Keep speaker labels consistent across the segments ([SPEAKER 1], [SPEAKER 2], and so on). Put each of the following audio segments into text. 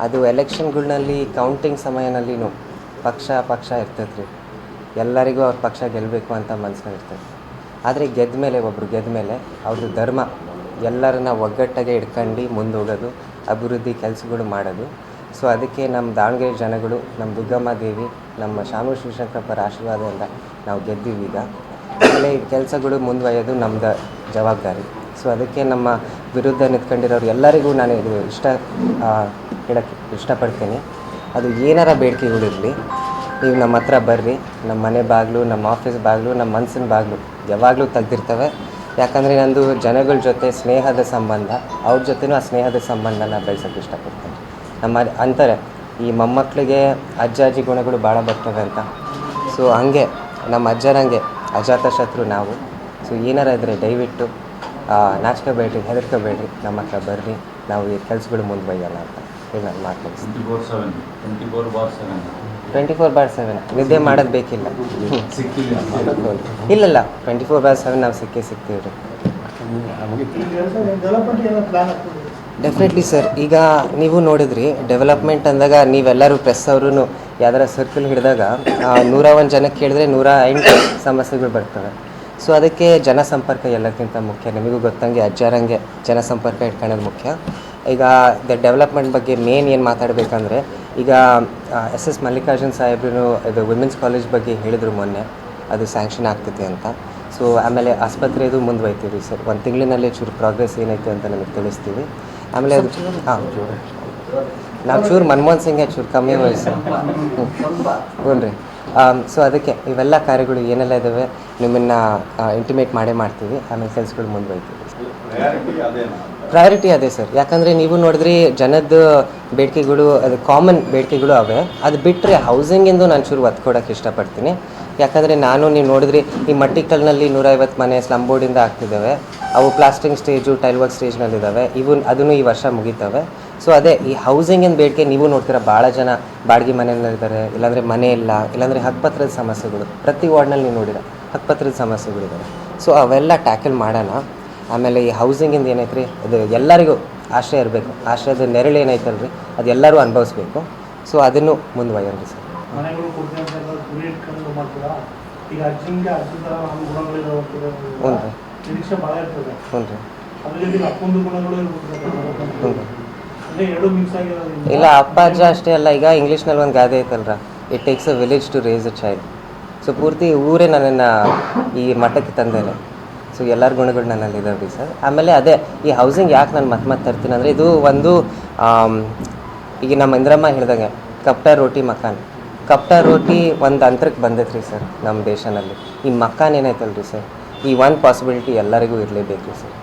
[SPEAKER 1] ಅದು ಎಲೆಕ್ಷನ್‌ಗಳಲ್ಲಿ ಕೌಂಟಿಂಗ್ ಸಮಯನಲ್ಲಿನೂ ಪಕ್ಷ ಇರ್ತೈತೆ ರೀ. ಎಲ್ಲರಿಗೂ ಅವ್ರ ಪಕ್ಷ ಗೆಲ್ಲಬೇಕು ಅಂತ ಮನಸ್ಸಿನಾಗ ಇರ್ತೈತೆ. ಆದರೆ ಒಬ್ಬರು ಗೆದ್ದ ಮೇಲೆ ಅವ್ರದ್ದು ಧರ್ಮ ಎಲ್ಲರನ್ನ ಒಗ್ಗಟ್ಟಾಗೆ ಹಿಡ್ಕೊಂಡು ಮುಂದೆ ಹೋಗೋದು, ಅಭಿವೃದ್ಧಿ ಕೆಲಸಗಳು ಮಾಡೋದು. ಸೊ ಅದಕ್ಕೆ ನಮ್ಮ ದಾವಣಗೆರೆ ಜನಗಳು, ನಮ್ಮ ದುರ್ಗಮ್ಮ ದೇವಿ, ನಮ್ಮ ಶಾಮೂರು ಶಿವಶಂಕರಪ್ಪರ ಆಶೀರ್ವಾದದಿಂದ ನಾವು ಗೆದ್ದೀವಿ ಈಗ. ಆಮೇಲೆ ಈ ಕೆಲಸಗಳು ಮುಂದುವರಿಯೋದು ನಮ್ಮದು ಜವಾಬ್ದಾರಿ. ಸೊ ಅದಕ್ಕೆ ನಮ್ಮ ವಿರುದ್ಧ ನಿಂತ್ಕೊಂಡಿರೋರು ಎಲ್ಲರಿಗೂ ನಾನು ಇದು ಹೇಳೋಕ್ಕೆ ಇಷ್ಟಪಡ್ತೀನಿ. ಅದು ಏನಾರ ಬೇಡಿಕೆಗಳಿರಲಿ, ನೀವು ನಮ್ಮ ಹತ್ರ ಬರ್ರಿ. ನಮ್ಮ ಮನೆ ಬಾಗಿಲು, ನಮ್ಮ ಆಫೀಸ್ ಬಾಗಿಲು, ನಮ್ಮ ಮನಸ್ಸಿನ ಬಾಗಿಲು ಯಾವಾಗಲೂ ತೆಗ್ದಿರ್ತವೆ. ಯಾಕಂದರೆ ನಂದು ಜನಗಳ ಜೊತೆ ಸ್ನೇಹದ ಸಂಬಂಧ, ಅವ್ರ ಜೊತೆನೂ ಆ ಸ್ನೇಹದ ಸಂಬಂಧನ ಬೆಳೆಸೋಕ್ಕೆ ಇಷ್ಟಪಡ್ತೀನಿ. ಅಂತಾರೆ ಈ ಮೊಮ್ಮಕ್ಕಳಿಗೆ ಅಜ್ಜಿ ಗುಣಗಳು ಭಾಳ ಬರ್ತವೆ ಅಂತ. ಸೊ ಹಂಗೆ ನಮ್ಮ ಅಜ್ಜರಂಗೆ ಅಜಾತ ಶತ್ರು ನಾವು. ಸೊ ಏನಾರ ಇದ್ದರೆ ದಯವಿಟ್ಟು ನಾಚ್ಕೋಬೇಡ್ರಿ, ಹೆದರ್ಕೋಬೇಡ್ರಿ, ನಮ್ಮ ಹತ್ರ ಬರ್ರಿ. ನಾವು ಈ ಕೆಲಸಗಳು ಮುಂದುವರಿಯೋಣ ಅಂತ ಹೇಳಿ ನಾನು ಮಾತಾಡ್ತೀನಿ. 24/7 ನಿದ್ದೆ ಮಾಡೋದು ಬೇಕಿಲ್ಲ. ಇಲ್ಲ 24/7 ನಾವು ಸಿಗ್ತೀವಿ ರೀ. Definitely sir. ಈಗ ನೀವು ನೋಡಿದ್ರಿ ಡೆವಲಪ್ಮೆಂಟ್ ಅಂದಾಗ ನೀವೆಲ್ಲರೂ ಪ್ರೆಸ್ ಅವರು ಯಾವ್ದಾರ ಸರ್ಕಲ್ ಹಿಡಿದಾಗ 101 ಜನಕ್ಕೆ ಕೇಳಿದ್ರೆ 108 ಸಮಸ್ಯೆಗಳು ಬರ್ತವೆ. ಸೊ ಅದಕ್ಕೆ ಜನಸಂಪರ್ಕ ಎಲ್ಲಕ್ಕಿಂತ ಮುಖ್ಯ. ನಿಮಗೂ ಗೊತ್ತಂಗೆ ಅಜ್ಜಾರಂಗೆ ಜನಸಂಪರ್ಕ ಇಟ್ಕೊಳ್ಳೋದು ಮುಖ್ಯ. ಈಗ ಡೆವಲಪ್ಮೆಂಟ್ ಬಗ್ಗೆ ಮೇನ್ ಏನು ಮಾತಾಡಬೇಕಂದ್ರೆ, ಈಗ SS ಮಲ್ಲಿಕಾರ್ಜುನ್ ಸಾಹೇಬ್ರು ಇದು ವಿಮೆನ್ಸ್ ಕಾಲೇಜ್ ಬಗ್ಗೆ ಹೇಳಿದರು ಮೊನ್ನೆ, ಅದು ಸ್ಯಾಂಕ್ಷನ್ ಆಗ್ತೈತೆ ಅಂತ. ಸೊ ಆಮೇಲೆ ಆಸ್ಪತ್ರೆದು ಮುಂದುವರಿತೀವಿ ಸರ್. 1 ತಿಂಗಳಿನಲ್ಲಿ ಚೂರು ಪ್ರೋಗ್ರೆಸ್ ಏನೈತೆ ಅಂತ ನಮಗೆ ತಿಳಿಸ್ತೀವಿ. ಆಮೇಲೆ ಅದು ನಾವು ಚೂರು ಮನಮೋಹನ್ ಸಿಂಗ್ಗೆ ಚೂರು ಕಮ್ಮಿ ವಯಸ್ಸು. ಹ್ಞೂ ರೀ. ಸೊ ಅದಕ್ಕೆ ಇವೆಲ್ಲ ಕಾರ್ಯಗಳು ಏನೆಲ್ಲ ಇದ್ದಾವೆ ನಿಮ್ಮನ್ನು ಇಂಟಿಮೇಟ್ ಮಾಡ್ತೀವಿ. ಆಮೇಲೆ ಕೆಲಸಗಳು ಮುಂದುವರಿತೀವಿ. ಪ್ರಯಾರಿಟಿ ಅದೇ ಸರ್. ಯಾಕಂದರೆ ನೀವು ನೋಡಿದ್ರಿ ಜನದ ಬೇಡಿಕೆಗಳು, ಅದು ಕಾಮನ್ ಬೇಡಿಕೆಗಳು ಅವೆ. ಅದು ಬಿಟ್ಟರೆ ಹೌಸಿಂಗಿಂದು ನಾನು ಚೂರು ಒತ್ತು ಕೊಡೋಕ್ಕೆ ಇಷ್ಟಪಡ್ತೀನಿ. ಯಾಕಂದರೆ ನೀವು ನೋಡಿದ್ರಿ ಈ ಮಟ್ಟಿಕಲ್ನಲ್ಲಿ 150 ಮನೆ ಸ್ಲಮ್ ಬೋರ್ಡಿಂದ ಆಗ್ತಿದ್ದಾವೆ. ಅವು ಪ್ಲಾಸ್ಟಿಂಗ್ ಸ್ಟೇಜು, ಟೈಲ್ ವರ್ಕ್ ಸ್ಟೇಜ್ನಲ್ಲಿದ್ದಾವೆ. ಅದನ್ನು ಈ ವರ್ಷ ಮುಗಿತವೆ. ಸೊ ಅದೇ ಈ ಹೌಸಿಂಗಿನ ಬೇಡಿಕೆ ನೀವು ನೋಡ್ತೀರ, ಭಾಳ ಜನ ಬಾಡಿಗೆ ಮನೆಯಲ್ಲಿದ್ದಾರೆ, ಇಲ್ಲಾಂದರೆ ಮನೆ ಇಲ್ಲ, ಇಲ್ಲಾಂದರೆ ಹಕ್ಕುಪತ್ರದ ಸಮಸ್ಯೆಗಳು. ಪ್ರತಿ ವಾರ್ಡ್ನಲ್ಲಿ ನೀವು ನೋಡಿರ ಹಕ್ಕುಪತ್ರದ ಸಮಸ್ಯೆಗಳಿದ್ದಾವೆ. ಸೊ ಅವೆಲ್ಲ ಟ್ಯಾಕಲ್ ಮಾಡೋಣ. ಆಮೇಲೆ ಈ ಹೌಸಿಂಗಿಂದ ಏನೈತೆ ರೀ, ಅದು ಎಲ್ಲರಿಗೂ ಆಶ್ರಯ ಇರಬೇಕು. ಆಶ್ರಯದ ನೆರಳು ಏನೈತಲ್ಲ ರೀ, ಅದು ಎಲ್ಲರೂ ಅನುಭವಿಸ್ಬೇಕು. ಸೊ ಅದನ್ನು ಮುಂದುವರಿಯೋಣ ರೀ ಸರ್. ಇಲ್ಲ ಅಪ್ಪ ಅಜ್ಜ ಅಷ್ಟೇ ಅಲ್ಲ. ಈಗ ಇಂಗ್ಲೀಷ್ನಲ್ಲಿ ಒಂದು ಗಾದೆ ಐತಲ್ರ, it takes a village to raise a child. So ಪೂರ್ತಿ ಊರೇ ನನ್ನನ್ನು ಈ ಮಟ್ಟಕ್ಕೆ ತಂದೇನೆ. ಸೊ ಎಲ್ಲರ ಗುಣಗಳು ನನ್ನಲ್ಲಿ ಇದಾವೆ ರೀ ಸರ್. ಆಮೇಲೆ ಅದೇ ಈ ಹೌಸಿಂಗ್ ಯಾಕೆ ನಾನು ಮತ್ತೆ ತರ್ತೀನಿ ಅಂದರೆ, ಇದು ಒಂದು ಈಗ ನಮ್ಮ ಇಂದ್ರಮ್ಮ ಹೇಳ್ದಂಗೆ ಕಪ್ಟ ರೋಟಿ ಮಕಾನ್. ಕಪ್ಟ ರೋಟಿ ಒಂದು ಅಂತರಕ್ಕೆ ಬಂದೈತೆ ರೀ ಸರ್ ನಮ್ಮ ದೇಶನಲ್ಲಿ. ಈ ಮಕಾನ್ ಏನೈತಲ್ಲ ರೀ ಸರ್, ಈ ಒಂದು ಪಾಸಿಬಿಲಿಟಿ ಎಲ್ಲರಿಗೂ ಇರಲೇಬೇಕು ರೀ ಸರ್.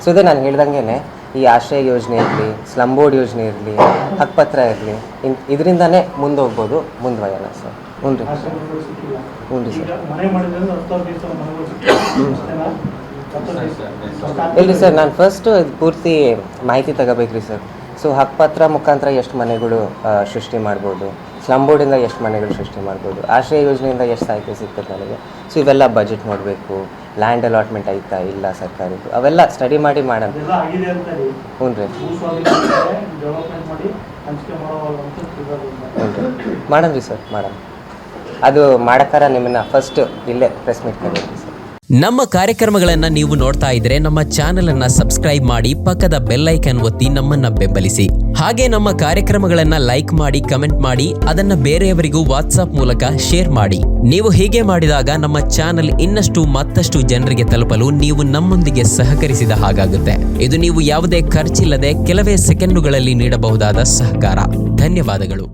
[SPEAKER 1] ಸೊ ಇದೇ ನಾನು ಹೇಳ್ದಂಗೆ ಈ ಆಶ್ರಯ ಯೋಜನೆ ಇರಲಿ, ಸ್ಲಮ್ ಬೋರ್ಡ್ ಯೋಜನೆ ಇರಲಿ, ಹಕ್ಕುಪತ್ರ ಇರಲಿ, ಇದರಿಂದನೇ ಮುಂದೆ ಹೋಗ್ಬೋದು, ಮುಂದುವರಿಯೋಣ ಸರ್. ಹ್ಞೂ ರೀ ಸರ್. ಇಲ್ರಿ ಸರ್, ನಾನು ಫಸ್ಟ್ ಪೂರ್ತಿ ಮಾಹಿತಿ ತಗೋಬೇಕು ರೀ ಸರ್. ಸೊ ಹಕ್ಕುಪತ್ರ ಮುಖಾಂತರ ಎಷ್ಟು ಮನೆಗಳು ಸೃಷ್ಟಿ ಮಾಡ್ಬೋದು, ಸ್ಲಮ್ ಬೋರ್ಡಿಂದ ಎಷ್ಟು ಮನೆಗಳು ಸೃಷ್ಟಿ ಮಾಡ್ಬೋದು, ಆಶ್ರಯ ಯೋಜನೆಯಿಂದ ಎಷ್ಟು ಸಾಹಿತ್ಯ ಸಿಗ್ತದೆ ನನಗೆ. ಸೊ ಇವೆಲ್ಲ ಬಜೆಟ್ ನೋಡಬೇಕು, ಲ್ಯಾಂಡ್ ಅಲಾಟ್ಮೆಂಟ್ ಆಯ್ತಾ ಇಲ್ಲ ಸರ್ಕಾರದ್ದು, ಅವೆಲ್ಲ ಸ್ಟಡಿ ಮಾಡಿ ಮಾಡೋಣ. ಹ್ಞೂ ರೀ ಮಾಡೋಣ ರೀ ಸರ್, ಮಾಡೋಣ. ಅದು ಮಾಡಕ್ಕಾರ ನಿಮ್ಮನ್ನ ಫಸ್ಟ್ ಇಲ್ಲೇ ಪ್ರೆಸ್ ಮೀಟ್ ಕರೀತೀವಿ ಸರ್.
[SPEAKER 2] ನಮ್ಮ ಕಾರ್ಯಕ್ರಮಗಳನ್ನು ನೀವು ನೋಡ್ತಾ ಇದ್ರೆ ನಮ್ಮ ಚಾನೆಲ್ ಅನ್ನ ಸಬ್ಸ್ಕ್ರೈಬ್ ಮಾಡಿ, ಪಕ್ಕದ ಬೆಲ್ ಐಕಾನ್ ಒತ್ತಿ ನಮ್ಮನ್ನ ಬೆಂಬಲಿಸಿ. ಹಾಗೆ ನಮ್ಮ ಕಾರ್ಯಕ್ರಮಗಳನ್ನ ಲೈಕ್ ಮಾಡಿ, ಕಮೆಂಟ್ ಮಾಡಿ, ಅದನ್ನ ಬೇರೆಯವರಿಗೂ ವಾಟ್ಸ್ಆಪ್ ಮೂಲಕ ಶೇರ್ ಮಾಡಿ. ನೀವು ಹೀಗೆ ಮಾಡಿದಾಗ ನಮ್ಮ ಚಾನೆಲ್ ಮತ್ತಷ್ಟು ಜನರಿಗೆ ತಲುಪಲು ನೀವು ನಮ್ಮೊಂದಿಗೆ ಸಹಕರಿಸಿದ ಹಾಗಾಗುತ್ತೆ. ಇದು ನೀವು ಯಾವುದೇ ಖರ್ಚಿಲ್ಲದೆ ಕೆಲವೇ ಸೆಕೆಂಡುಗಳಲ್ಲಿ ನೀಡಬಹುದಾದ ಸಹಕಾರ. ಧನ್ಯವಾದಗಳು.